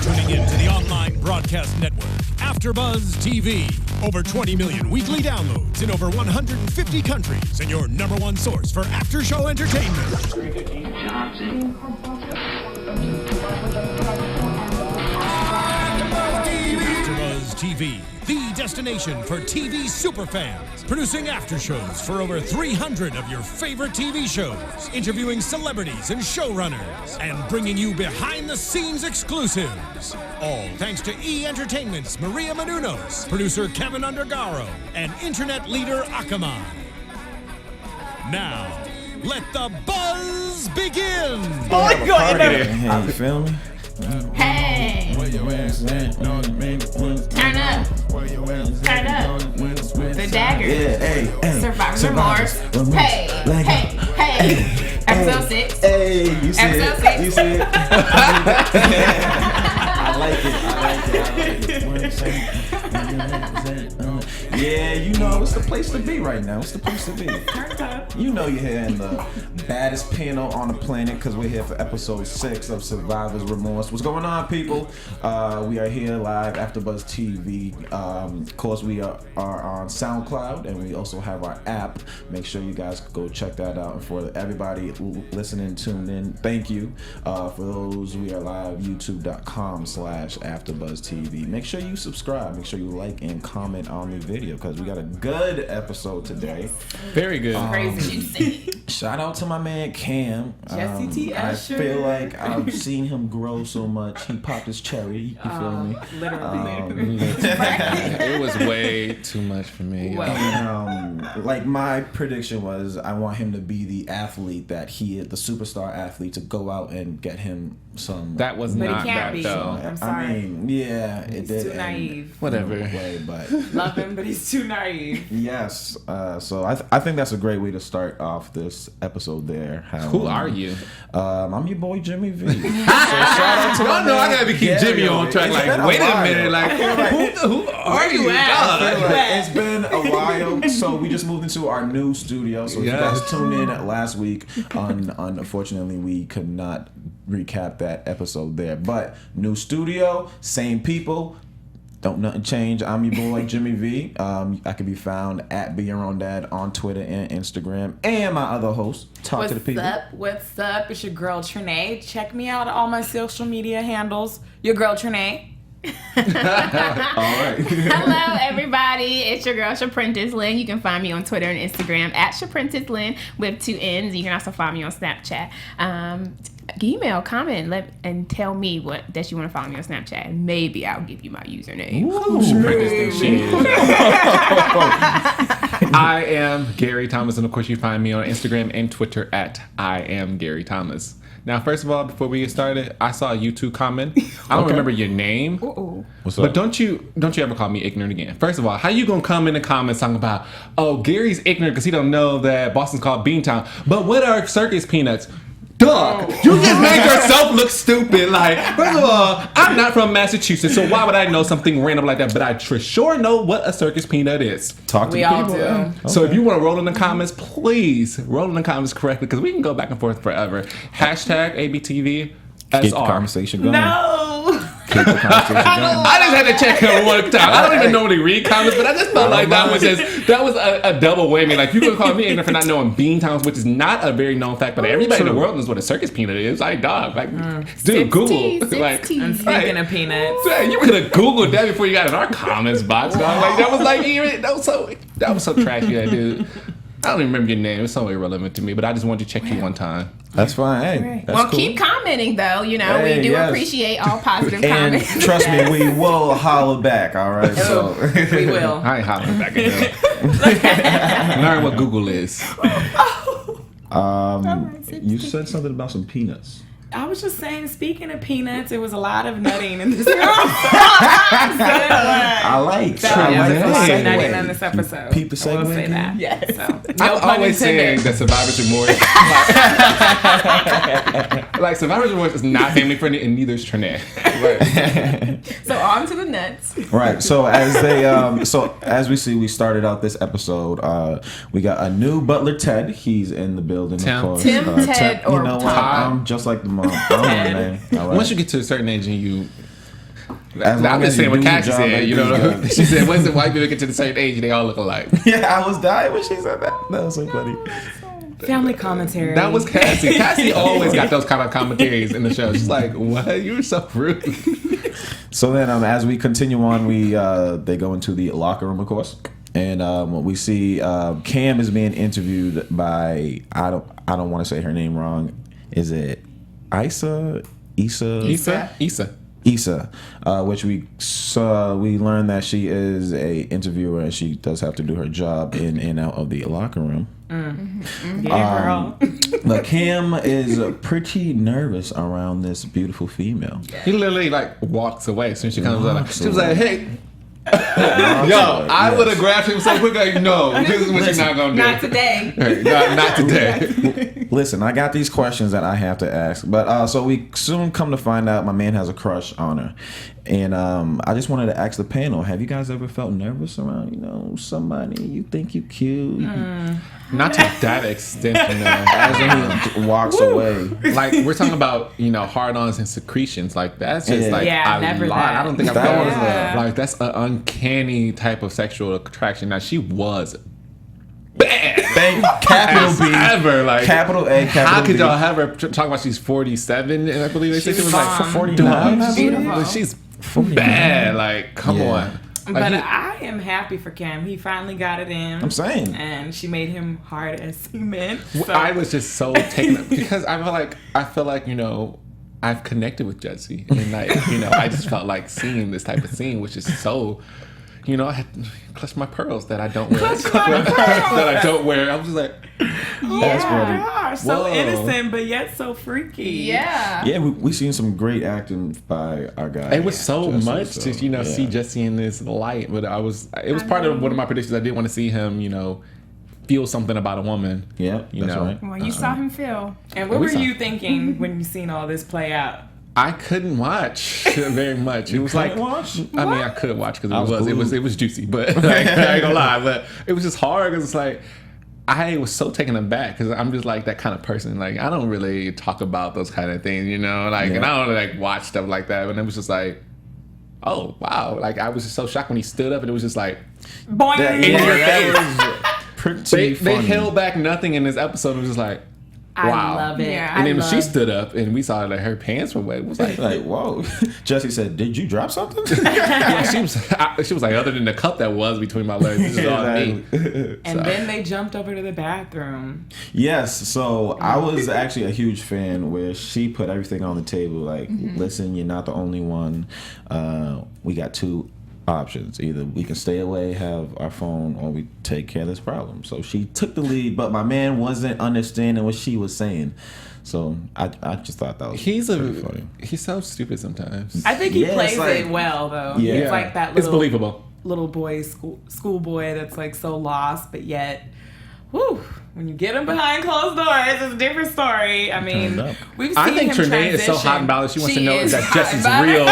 tuning in to the online broadcast network, AFTERBUZZ TV. Over 20 million weekly downloads in over 150 countries, and your number one source for after-show entertainment. AFTERBUZZ TV, the destination for TV superfans, producing after shows for over 300 of your favorite TV shows, interviewing celebrities and showrunners, and bringing you behind-the-scenes exclusives. All thanks to E! Entertainment's Maria Menounos, producer Kevin Undergaro, and internet leader Akamai. Now, let the buzz begin! You feel me? Hey! Turn up! Turn up! The Dagger! Yeah, hey, Survivor Remorse! Hey! Hey! Episode 6! Hey! You see Episode it? 6! You see it? I like it. What I'm saying? Yeah, you know, it's the place to be right now. It's the place to be. You know you're here in the baddest panel on the planet because we're here for episode 6 of Survivor's Remorse. What's going on, people? We are here live AFTERBUZZ TV. Of course, we are on SoundCloud, and we also have our app. Make sure you guys go check that out. And for everybody listening, tuned in, thank you. For those, we are live, youtube.com/AFTERBUZZ TV. Make sure you subscribe. Make sure you like and comment on the video because we got a good episode today. Very good. Crazy. Shout out to my man Cam. Jessie T, Usher. I feel like I've seen him grow so much. He popped his cherry. You feel me? Literally. It was way too much for me. And, like my prediction was, I want him to be the athlete that he is, the superstar athlete, to go out and get him some. That was But not he can't that be. though. I'm sorry. I mean, yeah, it He's did. too naive. Whatever. Way, but Love him, but he's too naive. yes. So I think that's a great way to start off this episode. There. Who are you? I'm your boy Jimmy V. So shout out to I gotta keep Gary. Jimmy on track. It's Like, been wait a while. minute. Like, who are you? It's been a while, so we just moved into our new studio. So if you guys tuned in last week, unfortunately we could not recap that episode there. But new studio, same people. Don't nothing change. I'm your boy Jimmy V. I can be found at Be Your Own Dad on Twitter and Instagram, and my other host, Talk to the People. What's up? It's your girl Trene. Check me out on all my social media handles. Your girl Trene. All right. Hello, everybody. It's your girl, Shaprintace Lynn. You can find me on Twitter and Instagram at Shaprintace Lynn with 2 N's. You can also find me on Snapchat. Email, comment, and tell me that you want to follow me on Snapchat. And maybe I'll give you my username. I am Gary Thomas, and of course you find me on Instagram and Twitter at I am Gary Thomas. Now, first of all, before we get started, I saw a YouTube comment. I don't remember your name. What's But up? don't you ever call me ignorant again. First of all, how you gonna come in the comments talking about, oh, Gary's ignorant because he don't know that Boston's called Beantown. But what are circus peanuts? Dog, you just made yourself look stupid. Like, first of all, I'm not from Massachusetts, so why would I know something random like that? But I sure know what a circus peanut is. Talk to We the all people. do. Okay. So if you want to roll in the comments, please roll in the comments correctly because we can go back and forth forever. Hashtag ABTV. Keep the SR. conversation going. No. Keep the conversation going. I just had to check her one time. I don't even normally read comments, but I just felt like that was a double whammy. Like, you gonna call me ignorant for not knowing Beantowns, which is not a very known fact, but everybody in the world knows what a circus peanut is. Like, dog, like, dude, Google. Like, And speaking of peanuts, yeah, you could have Googled that before you got in our comments box. Dog. Like, that was so trashy, that dude. I don't even remember your name. It's so irrelevant to me, but I just wanted to check you one time. That's fine. Hey, that's Well, cool. keep commenting, though. You know, Hey, we do yes. appreciate all positive And comments. trust me, we will holler back. All right. So we will. I ain't hollering back at them. Learn what Google is. You said something about some peanuts. I was just saying, speaking of peanuts, it was a lot of nutting in this episode. I like the nutting segue. in this episode. Peep the I will segue say that. again? Yes. So, no I'm pun always saying intended. that Survivor's Remorse, like Survivor's Remorse is not family friendly, and neither is Trene. Right. So on to the nuts. Right. So as we see, we started out this episode. We got a new butler, Ted. He's in the building. Tim. Of course. Tim, Ted, you or know what? Todd. I'm just like the mom. I don't know the name. All right. Once you get to a certain age and you As I'm long just as saying you what do your Cassie job, said. You know, everything's good. she said, "Once the white people get to the certain age, they all look alike." Yeah, I was dying when she said that. That was so funny. Family commentary. That was Cassie. Cassie always got those kind of commentaries in the show. She's like, "What? You're so rude." So then, as we continue on, they go into the locker room, of course, and we see Cam is being interviewed by I don't want to say her name wrong. Is it Issa? Issa, which we learned that she is a interviewer and she does have to do her job in and out of the locker room. Yeah, girl. But Cam is pretty nervous around this beautiful female. He literally like walks away as soon as she comes out. Walks She was like, away. "Hey." Yo, I would have grabbed him so quick. Like, no, this is what you're not gonna do. Not today. Hey, not today. Listen, I got these questions that I have to ask, but so we soon come to find out my man has a crush on her, and I just wanted to ask the panel: have you guys ever felt nervous around somebody you think you cute? Not to that extent, As he walks away. Like we're talking about, hard-ons and secretions. Like that's just like Yeah, a never lot. that. I don't think I've That ever was like that's an uncanny type of sexual attraction. Now she was bad. Capital As B. ever, like Capital A, capital how could B. y'all have her talk about she's 47? And I believe they said she was like bomb. 49, I believe. Beautiful. But she's bad. Like, come Yeah. on. Like, But I am happy for Cam. He finally got it in. I'm saying. And she made him hard as cement. So. I was just so taken up because I feel like I've connected with Jessie and like I just felt like seeing this type of scene, which is so. I had clutched my pearls that I don't wear. That I don't wear. I was just like, That's funny. Yeah, so Whoa. innocent, but yet so freaky. Yeah. Yeah, we seen some great acting by our guy. it was so Jessie, much so, to yeah. see Jessie in this light, but it was part of one of my predictions. I did want to see him, feel something about a woman. Yeah, that's right. Well, you saw him feel. And what We were saw- you thinking when you seen all this play out? I couldn't watch very much. It was like watch? I mean, I could watch because I was it was juicy, but like, I ain't gonna lie, but it was just hard because it's like I was so taken aback because I'm just like that kind of person. Like I don't really talk about those kind of things, and I don't like watch stuff like that. And it was just like, oh wow, like I was just so shocked when he stood up, and it was just like Boing! That, in your that was pretty they funny. held back nothing in this episode. It was just like. Wow. I love it. Yeah. And then I when she love stood up and we saw that her pants were wet, it was like, Like, whoa. Jessie said, did you drop something? yeah, she was like, other than the cup that was between my legs, this is all me. And then they jumped over to the bathroom. Yes, so I was actually a huge fan where she put everything on the table. Like, listen, you're not the only one. We got two options. Either we can stay away, have our phone, or we take care of this problem. So she took the lead, but my man wasn't understanding what she was saying. So I just thought that was pretty funny. He's so stupid sometimes. I think he Yeah, plays it's like- it well, though. Yeah. It's like that It's little, believable. little boy, schoolboy that's like so lost, but yet, whew, when you get him behind closed doors, it's a different story. I mean, up. we've seen I think him Trene is so hot and transition. bothered. She wants She to know if is that hot Jessie's and real.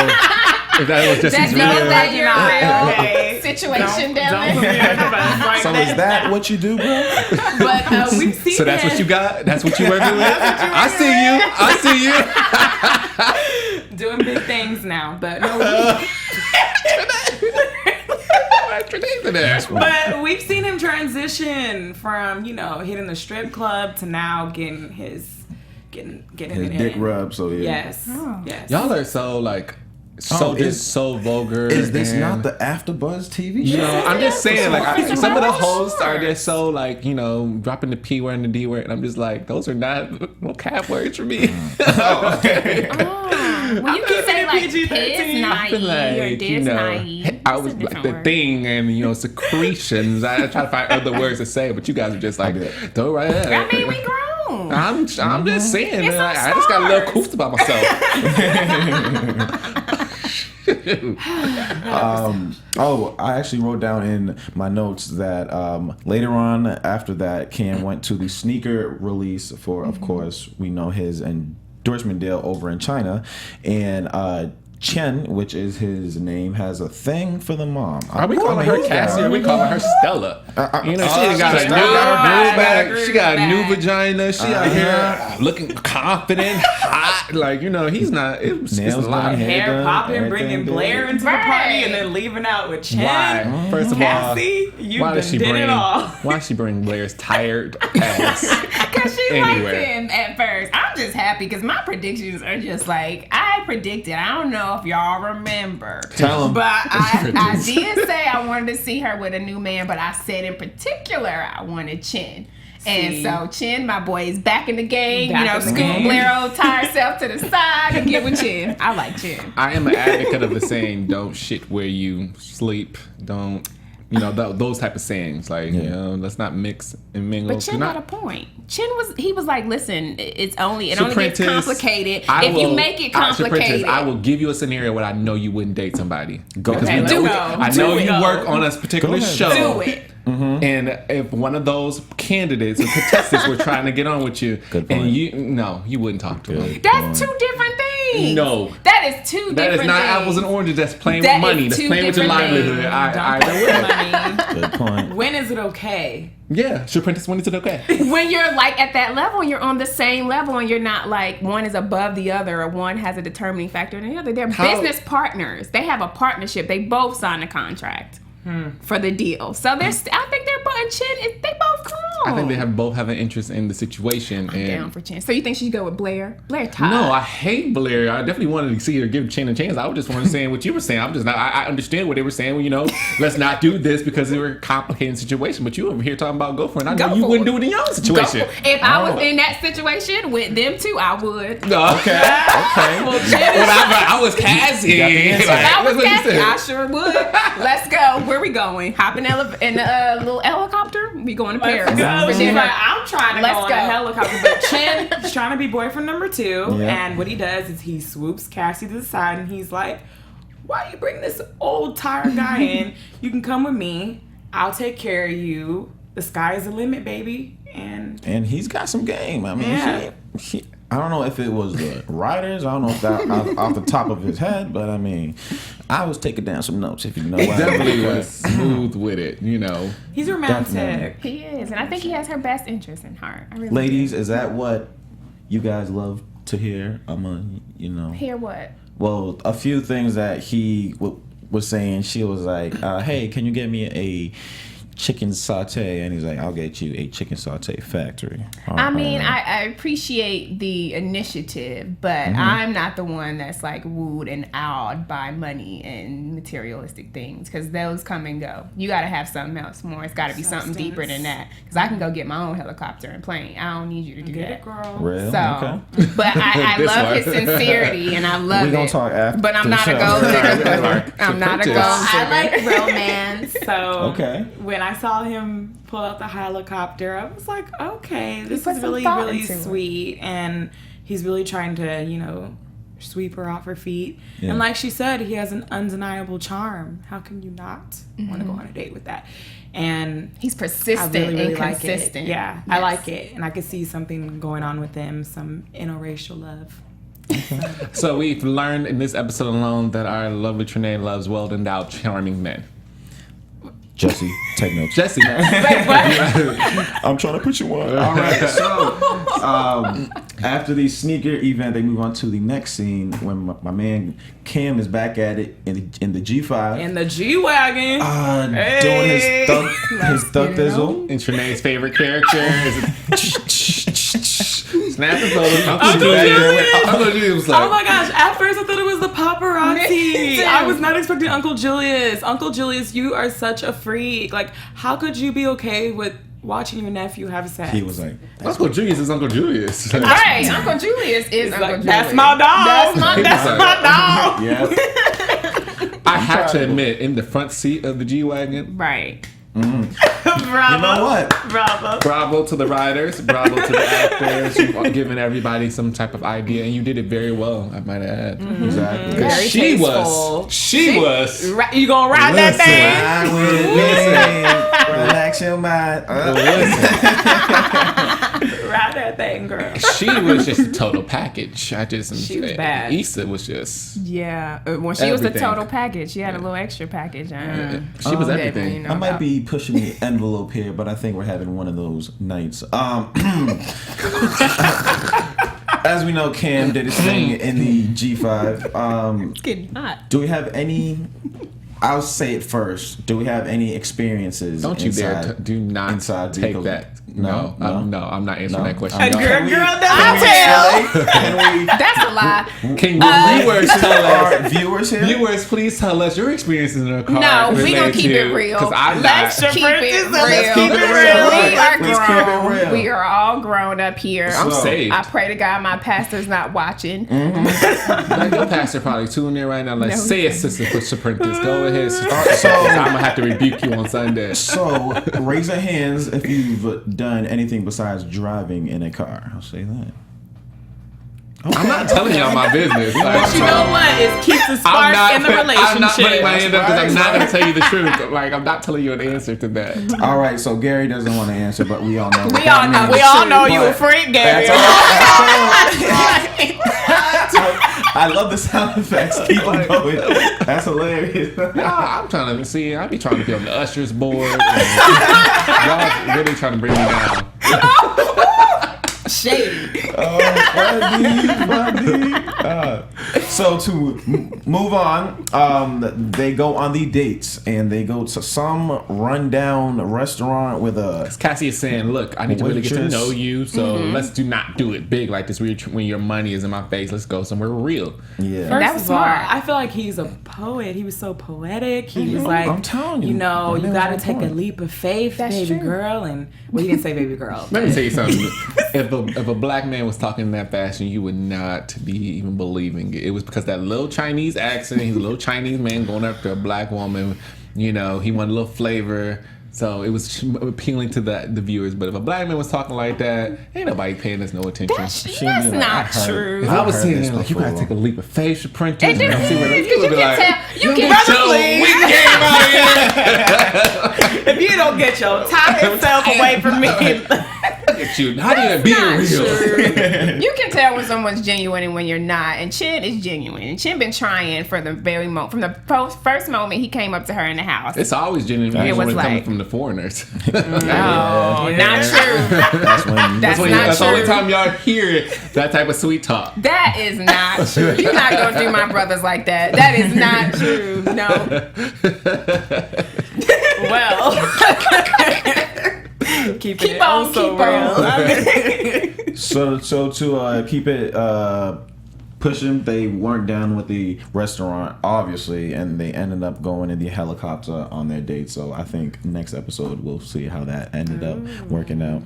If that was Jessie's That knows real. that you're a Okay. real situation down Don't there. put me under the bus like So is that what you do, bro? But we've seen So that's him what you got? That's what you working with? I see you. doing big things now. But no, Trene's in there. but we've seen him transition from hitting the strip club to now getting his His it dick in. rub, so yeah. Yes, yes. Y'all are so like Oh, is- so vulgar. Is this and- not the AFTERBUZZ TV show? I'm just saying, like, some of the hosts are Sure. just so, like, dropping the P word and the D word, and I'm just like, those are not vocab words for me. Well, you can say like PG-13. kids I feel naive or like, diz naive. I was It's a like different the word. thing and, secretions. I try to find other words to say, but you guys are just like, throw it right there. I mean, we grown. I'm just saying, It's man, on I just got a little Starz. coofed about myself. I actually wrote down in my notes that later on after that, Cam went to the sneaker release for, of course, we know his endorsement deal over in China, and Chen, which is his name, has a thing for the mom. Are we calling her Cassie or are we calling her Stella? You know, she got a new vagina. She out here looking confident, hot. Like, you know, he's not. It's a lot. Hair popping, bringing Blair into the party, and then leaving out with Chen. Why? First of Cassie, all, why does she bring Blair's tired ass? Because she liked him at first. I'm just happy because my predictions are just like I predicted. I don't know if y'all remember. Tell him. But I did say I wanted to see her with a new man, but I said in particular I wanted Chen. And so Chen, my boy, is back in the game. Scoot Blair old tired self to the side and get with Chen. I like Chen. I am an advocate of the saying, don't shit where you sleep. Don't, those type of sayings. Like, let's not mix and mingle. But Chen had a point. Chen was like, listen, it only gets complicated if you make it complicated. I will give you a scenario where I know you wouldn't date somebody. Go. I know you work on a particular show. Do it. Mm-hmm. And if one of those candidates or contestants were trying to get on with you, and you wouldn't talk to them. That's two different things. No, that is two different things. That is not apples and oranges. That's playing with money. That's playing with your livelihood. Good point. When is it okay? Yeah, Shaprintace, when is it okay? When you're like at that level, you're on the same level, and you're not like one is above the other or one has a determining factor in the other. They're business partners. They have a partnership. They both signed a contract. For the deal. So I think they're both Chen. They both grown. I think they both have an interest in the situation. I'm down for Chen. So you think she should go with Blair? Blair Todd. No, I hate Blair. I definitely wanted to see her give Chen a chance. I was just wanted to say what you were saying. I'm just not. I understand what they were saying. Let's not do this because they were a complicated situation. But you over here talking about go for it. I know you wouldn't do it in your own situation. If I was in that situation with them two, I would. No, okay. I was Cassie. If I was Cassie, I sure would. Let's go. Where we going? Hop in a little helicopter? We going to Paris. She's like, I'm trying to go on a helicopter. But Chen is trying to be boyfriend number 2. Yeah. And what he does is he swoops Cassie to the side and he's like, why you bring this old tired guy in? You can come with me. I'll take care of you. The sky is the limit, baby. And he's got some game. I mean, I don't know if it was the writers. I don't know if that off the top of his head, but I mean, I was taking down some notes. If you know, he definitely was smooth with it. He's romantic. Definitely. He is, and I think he has her best interest in heart. Ladies, is that what you guys love to hear? Hear what? Well, a few things that he was saying. She was like, "Hey, can you get me a chicken saute?" And he's like, I'll get you a chicken saute factory. I appreciate the initiative, but I'm not the one that's like wooed and awed by money and materialistic things, because those come and go. You got to have something else more. It's got to be something deeper than that, because I can go get my own helicopter and plane. I don't need you to do that. It, girl. Really? So, okay. But I love his sincerity, and I love it. We're going to talk after. But I'm not a gold digger. I'm not a gold digger. I like romance. So okay. When I saw him pull out the helicopter, I was like, okay, this is really, really sweet. And he's really trying to, sweep her off her feet. Yeah. And like she said, he has an undeniable charm. How can you not want to go on a date with that? And he's persistent and consistent. Yeah, yes. I like it. And I could see something going on with them, some interracial love. So we've learned in this episode alone that our lovely Trene loves well-endowed, charming men. Jesse, take notes. Jesse. Wait, what? I'm trying to put you on. All right. So, after the sneaker event, they move on to the next scene when my man Cam is back at it in the G5. In the G-Wagon. Doing his thug thizzle. And Trene's favorite character is snap the photo. Uncle Julius was like, oh my gosh, at first I thought it was the paparazzi. I was not expecting Uncle Julius. Uncle Julius, you are such a freak. Like, how could you be okay with watching your nephew have sex? He was like, Uncle Julius is Uncle Julius. Right, Uncle Julius is Uncle Julius. That's my dog. That's my dog. Yeah. I have to admit, in the front seat of the G-Wagon. Right. Bravo. You know what? Bravo to the writers. Bravo to the actors. You've given everybody some type of idea, and you did it very well, I might add. Mm-hmm. Exactly. Very she tasteful. was. You gonna ride that thing? Relax your mind. ride that thing, girl. She was just a total package. She was bad. Issa was just when she was the total package, she had a little extra package. She was everything. I might be pushing the envelope here, but I think we're having one of those nights. As we know, Cam did his thing in the G5. It's getting hot. Do we have any? I'll say it first. Do we have any experiences? Don't you dare! Do not inside take vehicles? that. No, I'm not answering that question. Girl, I'll tell. That's a lie. Can you viewers tell us? Viewers here? Viewers, please tell us your experiences in a car. No, we gonna keep it real. Because I'm Let's not. keep it real. Let's keep it real. We are Let's keep it grown. real. We are all grown up here. I'm saved. I pray to God my pastor's not watching. Like, your pastor probably tuning in right now. Like, say it, Sister Shaprintace. Go ahead. So I'm gonna have to rebuke you on Sunday. So raise your hands if you've done anything besides driving in a car. I'll say that. I'm not telling y'all my business. Like, But you know what? It keeps the spark in the relationship. I'm not putting my hand up because I'm not going to tell you the truth. Like, I'm not telling you an answer to that. All right, so Gary doesn't want to answer, but we all know. We all know you a freak, Gary. I love the sound effects. Keep on going. That's hilarious. I'm trying to see. I be trying to be on the Usher's board. Y'all really trying to bring me down. Shade. Funny. So to move on, they go on the dates and they go to some rundown restaurant with a. Cassie is saying, "Look, I need to really get to waitress. know you, so let's do not do it big like this. When your money is in my face, let's go somewhere real." Yeah. That was was smart. smart. I feel like he's a poet. He was so poetic. He was like, I'm telling you. you know, That you man's got to on take a point. leap of faith, That's baby true. girl. And well, he didn't say baby girl. Let me tell you something. If a black man was talking in that fashion, you would not be even believing it. It was because that little Chinese accent. He's a little Chinese man going after a black woman. You know, he wanted a little flavor. So it was appealing to the viewers. But if a black man was talking like that, ain't nobody paying us no attention. That's not true. If I was heard saying this like, you gotta before. take a leap of faith, Shaprintace. It didn't. You would be like, You can get tell. your weak game out of here. If you don't get your tired self away from me, Look at you. How do you be Not real? true. You can tell when someone's genuine and when you're not. And Chin is genuine. And Chin been trying for the very moment, from the first moment he came up to her in the house. It's always genuine It when was it's coming like- from the foreigners. No, not true. That's when. That's not That's the only true. time y'all hear that type of sweet talk. That is not true. You're not gonna do my brothers like that. That is not true. No. well, Keep on, keep on. So to keep it pushing, they weren't down with the restaurant, obviously, and they ended up going in the helicopter on their date. So I think next episode we'll see how that ended up working out.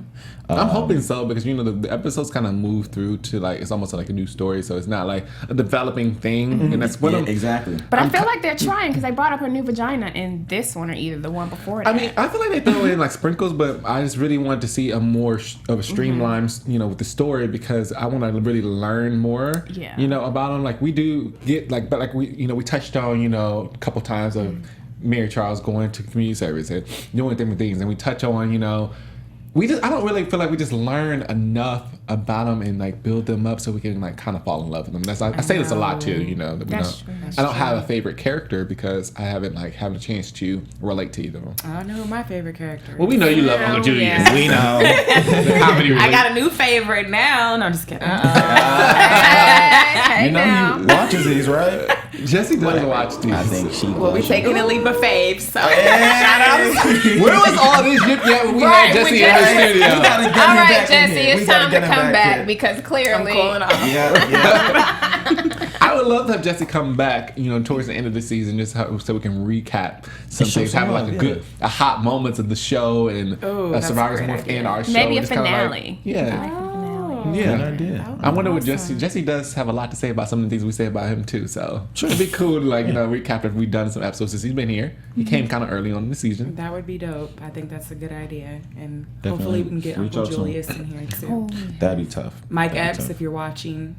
I'm hoping so because the episodes kind of move through to like it's almost like a new story, so it's not like a developing thing, and that's what Yeah, I'm. exactly. But I feel like they're trying because they brought up her new vagina in this one or either the one before that. I mean, I feel like they throw in like sprinkles, but I just really want to see a more of a streamlined, with the story because I want to really learn more, Yeah. About them. Like we do get but we touched on, a couple times of Mary Charles going to community service and doing different things, and we touch on, I don't really feel like we just learn enough about them and like build them up so we can like kind of fall in love with them. I say this a lot too, that we That's don't. true. I don't have a favorite character because I haven't had a chance to relate to either of them. I don't know who my favorite character is. Well, we know you love Uncle Julius. yeah. We know. The comedy I relief. got a new favorite now. No, I'm just kidding. Hey, You know now. he watches these, right? Jesse does watch these. I think she. Well, we taking a leap of faith. So Where was all this yip yap when we Right, had we Jesse in the just- studio? All right, Jesse, it's time to come back because I'm clearly. calling off. Yeah. I would love to have Jesse come back, towards the end of the season, just so we can recap some show things, some have like love, a hot moments of the show and that's Survivor's a great More idea. and our show. Maybe a Just kinda finale. Yeah. Good Yeah. idea. I wonder what Jesse does have a lot to say about some of the things we say about him too. So it'd be cool to recap if we've done some episodes since he's been here. He came kind of early on in the season. That would be dope. I think that's a good idea. And Definitely. hopefully we can get Reach Uncle out to him. Julius in here too. That'd be tough. Mike That'd be Epps, tough. if you're watching,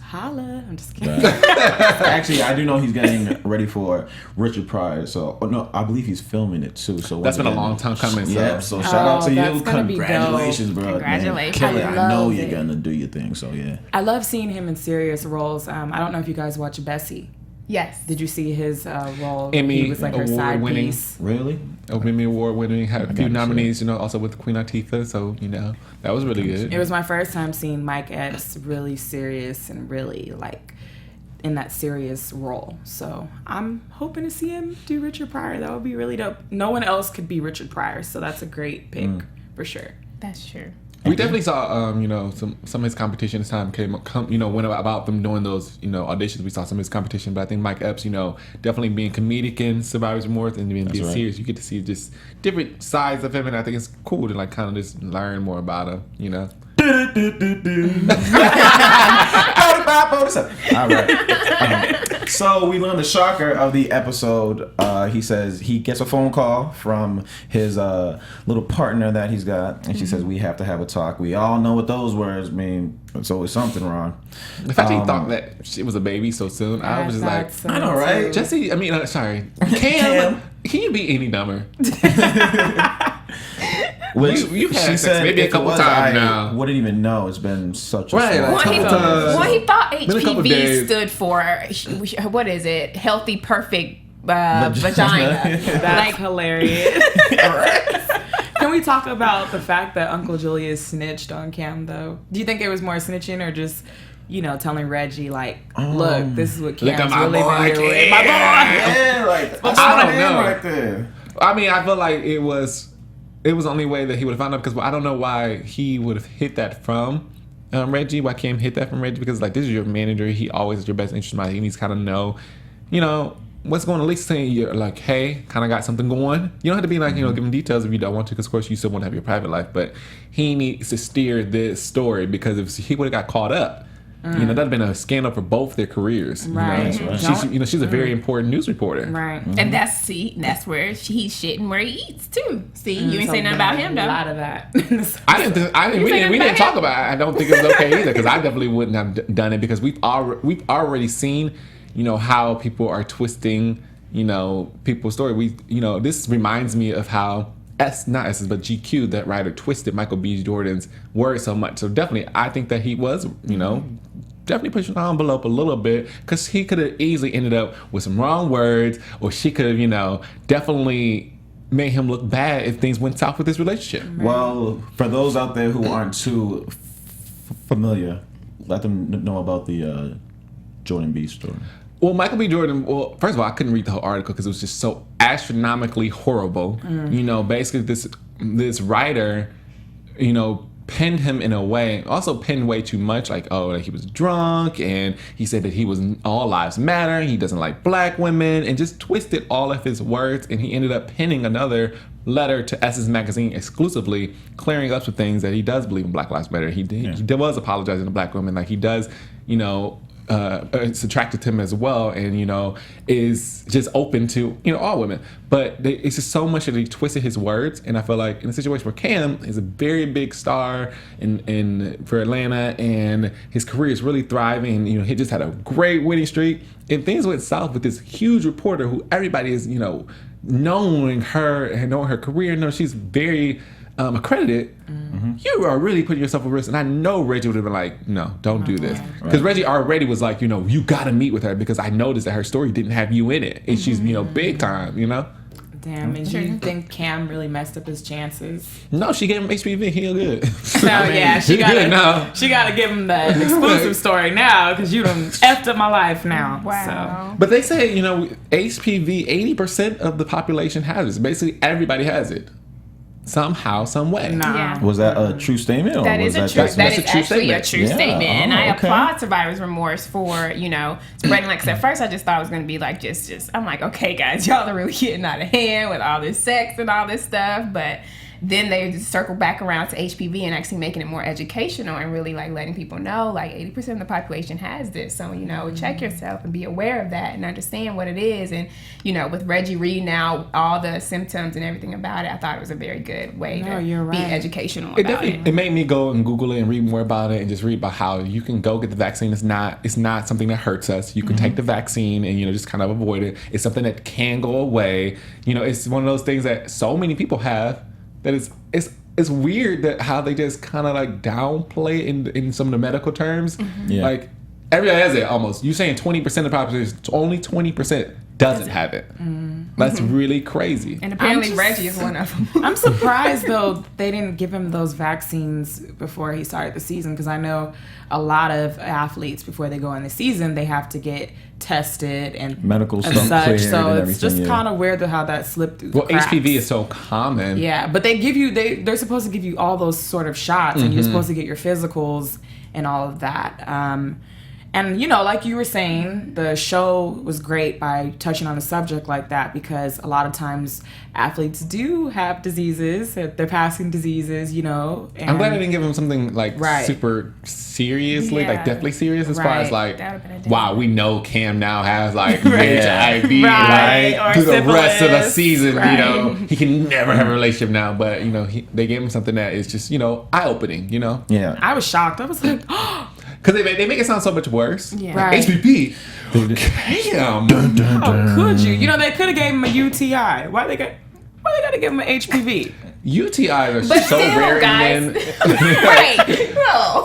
Holla. I'm just kidding. Actually, I do know he's getting ready for Richard Pryor. So, no, I believe he's filming it too. So that's been a long time coming. Yeah, so shout out to you. Congratulations, bro. Congratulations. Kelly, I know you're going to do your thing. So, yeah. I love seeing him in serious roles. I don't know if you guys watch Bessie. Yes. Did you see his role? Emmy He was like her side award-winning. piece. Really? Emmy Award winning, had a few nominees, also with Queen Latifah. So, that was really good. It was my first time seeing Mike Epps really serious and really in that serious role. So I'm hoping to see him do Richard Pryor. That would be really dope. No one else could be Richard Pryor, so that's a great pick for sure. That's true. We definitely saw, some of his competition as time went about them doing those, auditions. We saw some of his competition, but I think Mike Epps, definitely being comedic in Survivor's Remorse and being serious. You get to see just different sides of him, and I think it's cool to kind of just learn more about him, All right. So we learned the shocker of the episode. He says he gets a phone call from his little partner that he's got, and she says, we have to have a talk. We all know what those words mean. It's always something wrong. The fact he thought that she was a baby so soon, I was just like, so I know, right? Jessie, Cam, can you be any dumber? Which you had she sex said maybe a couple times now. Wouldn't even know. It's been such a Right, long like, time. He thought Been a couple HPV days. stood for, what is it? Healthy, perfect vagina. That's hilarious. Can we talk about the fact that Uncle Julius snitched on Cam, though? Do you think it was more snitching or just, telling Reggie, look, this is what Cam's really been doing. My boy! Yeah, I don't know. Right there. I mean, I feel like it was the only way that he would have found out, because I don't know why he would have hit that from Reggie. Why Cam hit that from Reggie? Because this is your manager. He always is your best interest in mind. He needs to kind of know, what's going on. At least saying you're like, hey, kind of got something going. You don't have to be give him details if you don't want to, because of course you still want to have your private life. But he needs to steer this story, because if he would have got caught up, that'd have been a scandal for both their careers. Right. She's a very important news reporter. Right. And that's where he's shitting where he eats too. See, you ain't saying nothing about him though. A lot of that. We didn't talk about it. I don't think it was okay either, because I definitely wouldn't have done it, because we've already seen, how people are twisting, people's story. This reminds me of how not Essence, but GQ, that writer, twisted Michael B. Jordan's words so much. So definitely, I think that he was, definitely pushing the envelope a little bit, because he could have easily ended up with some wrong words, or she could have, definitely made him look bad if things went south with his relationship. Well, for those out there who aren't too familiar, let them know about the Jordan B. story. Well, Michael B. Jordan, first of all, I couldn't read the whole article because it was just so astronomically horrible. Basically this writer, pinned him in a way, also pinned way too much, like he was drunk, and he said that he was all lives matter, he doesn't like black women, and just twisted all of his words, and he ended up pinning another letter to Essence Magazine exclusively, clearing up some things that he does believe in Black Lives Matter. He was apologizing to black women, like he does, it's attracted to him as well, and is just open to all women, but it's just so much that he twisted his words. And I feel like in a situation where Cam is a very big star in for Atlanta, and his career is really thriving, he just had a great winning streak, and things went south with this huge reporter who everybody is knowing her and knowing her career, she's very accredited. You are really putting yourself at risk. And I know Reggie would have been like, no, don't do this. Because Reggie already was like, you got to meet with her, because I noticed that her story didn't have you in it. And she's, big time, Damn, and do you think Cam really messed up his chances? No, she gave him HPV. He'll good. She gotta give him that exclusive story now, because you done effed up my life now. Wow. So. But they say, HPV, 80% of the population has it. Basically, everybody has it. Somehow, some way. Nah. Was that a true statement? Or that is was a true. That that's is a true actually statement. a true statement, and I okay. applaud Survivor's Remorse for spreading. Like, 'cause at first I just thought it was gonna be like just. I'm like, okay, guys, y'all are really getting out of hand with all this sex and all this stuff, but then they just circle back around to HPV and actually making it more educational and really like letting people know like 80% of the population has this. So, you know, check yourself and be aware of that and understand what it is. And, you know, with Reggie reading out all the symptoms and everything about it, I thought it was a very good way to be educational about it. It made me go and Google it and read more about it and just read about how you can go get the vaccine. It's not something that hurts us. You can take the vaccine and, you know, just kind of avoid it. It's something that can go away. You know, it's one of those things that so many people have that it's weird that how they just kind of like downplay in some of the medical terms. Yeah. Like everybody has it almost. You're saying 20% of the population, only 20% doesn't have it. That's really crazy. And apparently Reggie is one of them. I'm surprised though they didn't give him those vaccines before he started the season, because I know a lot of athletes before they go in the season they have to get tested and medical stuff such. Cleared so and it's just kind of weird how that slipped through. Well, the cracks. HPV is so common. Yeah, but they give you they're supposed to give you all those sort of shots, and you're supposed to get your physicals and all of that. And, you know, like you were saying, the show was great by touching on a subject like that, because a lot of times athletes do have diseases, they're passing diseases, you know. And I'm glad I didn't give him something like super seriously, like deathly serious as far as like, wow, we know Cam now has like HIV, right? Through the rest of the season, you know, he can never have a relationship now. But, you know, they gave him something that is just, you know, eye-opening, you know? Yeah. I was shocked. I was like, because they make it sound so much worse. Yeah. Right. HPV. Damn. How could you? You know, they could have gave him a UTI. Why they gotta give him an HPV? UTIs are But so still, rare guys. in men. Right. No.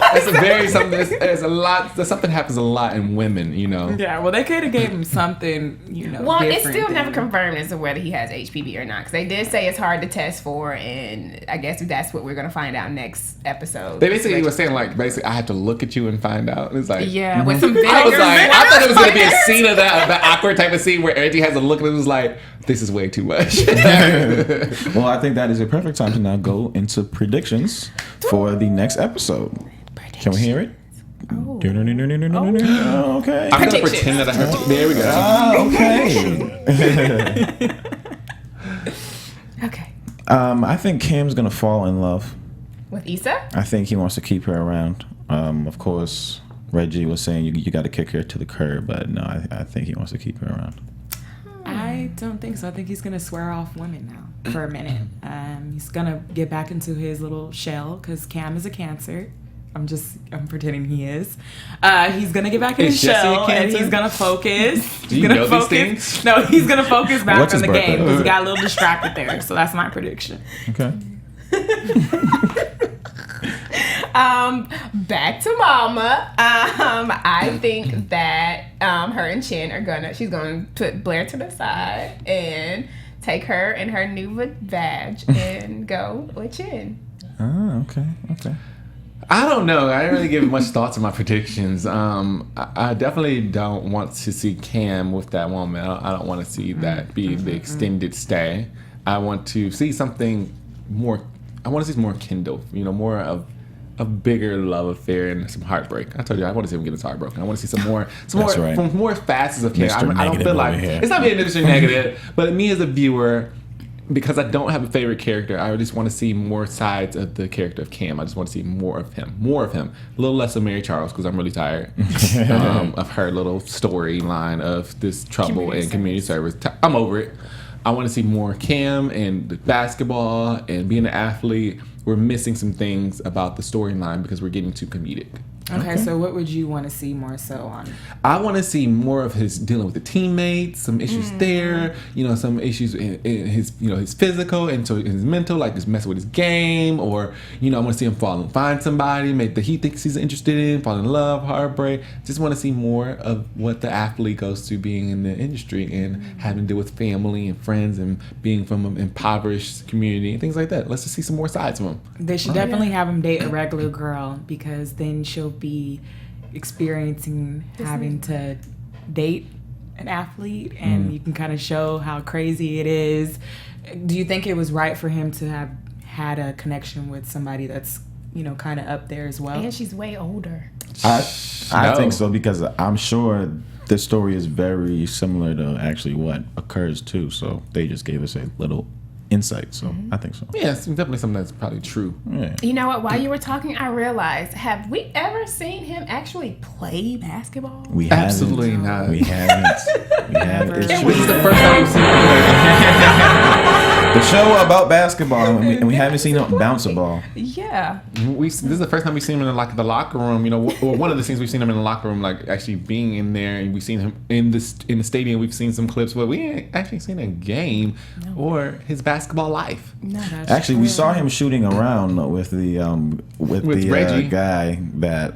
There's a lot. Something happens a lot in women, you know. Yeah. Well, they could have gave him something, you know. Well, it's different still than- never confirmed as to whether he has HPV or not. Because they did say it's hard to test for, and I guess that's what we're gonna find out next episode. They basically were saying like, basically, I have to look at you and find out. It's like, with some vinegar. I was like, I thought it was gonna be a scene of that awkward type of scene where Reggie has a look and it was like, this is way too much. Well, I think that is a perfect time to now go into predictions for the next episode. Can we hear it? Oh. Okay. I'm gonna pretend that I heard. There we go. Okay. Okay. I think Cam's gonna fall in love. With Issa? I think he wants to keep her around. Of course, Reggie was saying you got to kick her to the curb, but no, I think he wants to keep her around. I don't think so. I think he's gonna swear off women now for a minute. He's gonna get back into his little shell because Cam is a Cancer. I'm pretending he is. He's gonna get back in his shell and he's gonna focus. Do you know these things? No, he's gonna focus back What's on his the game birthday? because he got a little distracted there. So that's my prediction. Okay. Back to Mama. I think that her and Chin she's gonna put Blair to the side and take her and her new badge and go with Chin. Oh, okay. I don't know. I didn't really give much thought to my predictions. I definitely don't want to see Cam with that woman. I don't want to see that be the extended stay. I want to see something more. I want to see more kindled. You know, more of a bigger love affair and some heartbreak. I told you I want to see him get his heart broken. I want to see some more from more facets of Cam. I don't feel like it's not being Mr. Negative, but me as a viewer, because I don't have a favorite character, I just want to see more sides of the character of Cam. I just want to see more of him. A little less of Mary Charles because I'm really tired of her little storyline of this trouble and community service. I'm over it. I want to see more Cam and the basketball and being an athlete. We're missing some things about the storyline because we're getting too comedic. Okay, so what would you want to see more so on? I want to see more of his dealing with the teammates, some issues there, you know, some issues in his, you know, his physical and so his mental, like just messing with his game, or, you know, I want to see him find somebody that he thinks he's interested in, fall in love, heartbreak. Just want to see more of what the athlete goes through being in the industry and having to deal with family and friends and being from an impoverished community and things like that. Let's just see some more sides of him. They should definitely have him date a regular girl, because then she'll be experiencing having to date an athlete, and you can kind of show how crazy it is. Do you think it was right for him to have had a connection with somebody that's, you know, kind of up there as well? And she's way older. I think so, because I'm sure this story is very similar to actually what occurs too. So they just gave us a little insight. So I think so. Yeah, it's definitely something that's probably true. Yeah. You know what? While you were talking, I realized, have we ever seen him actually play basketball? We haven't. Absolutely not. We haven't. We haven't. It's This true. is the first time we've seen The show about basketball, and we haven't seen him bounce a ball. Yeah. this is the first time we've seen him in like the locker room. You know, or one of the scenes we've seen him in the locker room, like actually being in there, and we've seen him in the stadium. We've seen some clips, but we ain't actually seen a game or his basketball life. No, Actually, we saw him shooting around with the Reggie. guy that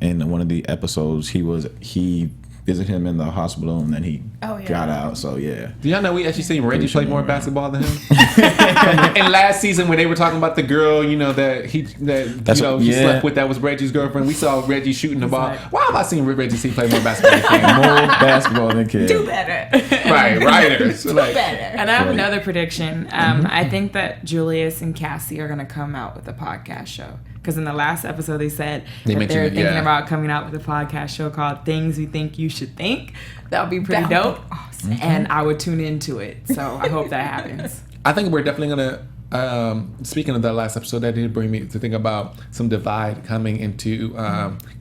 in one of the episodes he visited him in the hospital and then he got out. So yeah. Do y'all know we actually seen Reggie play more basketball than him? And last season when they were talking about the girl, you know, he slept with, that was Reggie's girlfriend. We saw Reggie shooting the ball. Why have I seen Reggie T play more basketball than Cam? More basketball than Cam. do better. Right, writers. Do Like, better. And I have another prediction. I think that Julius and Cassie are going to come out with a podcast show. Because in the last episode, they said that they're thinking about coming out with a podcast show called Things We Think You Should Think. That would be pretty dope. Awesome. And I would tune into it. So I hope that happens. I think we're definitely gonna. Speaking of that last episode, that did bring me to think about some divide coming into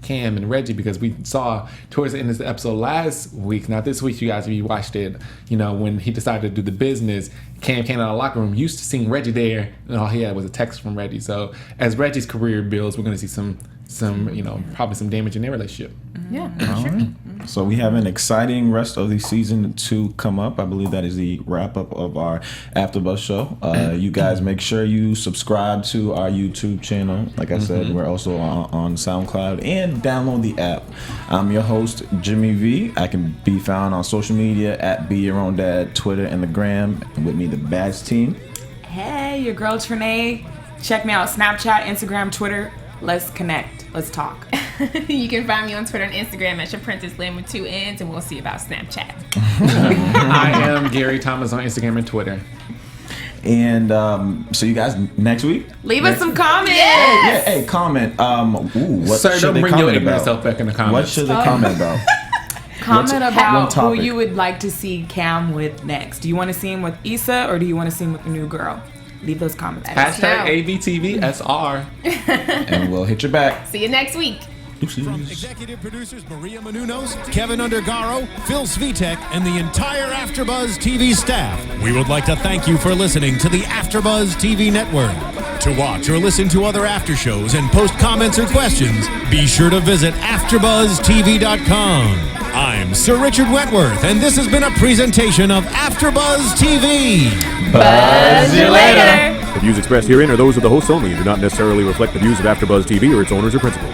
Cam and Reggie, because we saw towards the end of the episode last week. Now this week, you guys, if you watched it, you know, when he decided to do the business, Cam came out of the locker room, used to seeing Reggie there, and all he had was a text from Reggie. So as Reggie's career builds, we're gonna see some you know, probably some damage in their relationship. Yeah. All right. So we have an exciting rest of the season to come up. I believe that is the wrap up of our AfterBuzz show. You guys make sure you subscribe to our YouTube channel. Like I said, we're also on SoundCloud, and download the app. I'm your host, Jimmy V. I can be found on social media at Be Your Own Dad, Twitter and the Gram. And with me, the Bags team. Hey, your girl Trene. Check me out, Snapchat, Instagram, Twitter. Let's connect. Let's talk. You can find me on Twitter and Instagram at Shaprintace Lynn with 2 N's, and we'll see about Snapchat. I am Gary Thomas on Instagram and Twitter. And see you guys next week. Leave us some comments. Yeah, hey, comment. What Sir, should don't they bring your comment ignorant about? self back in the comments. What should they comment about? Comment one about who topic? you would like to see Cam with next. Do you want to see him with Issa, or do you want to see him with the new girl? Leave those comments. Hashtag ABTVSR. And we'll hit you back. See you next week. From executive producers Maria Menounos, Kevin Undergaro, Phil Svitek, and the entire AfterBuzz TV staff, we would like to thank you for listening to the AfterBuzz TV network. To watch or listen to other after shows and post comments or questions, be sure to visit AfterBuzzTV.com. I'm Sir Richard Wentworth, and this has been a presentation of AfterBuzz TV. Buzz you later. The views expressed herein are those of the hosts only and do not necessarily reflect the views of AfterBuzz TV or its owners or principals.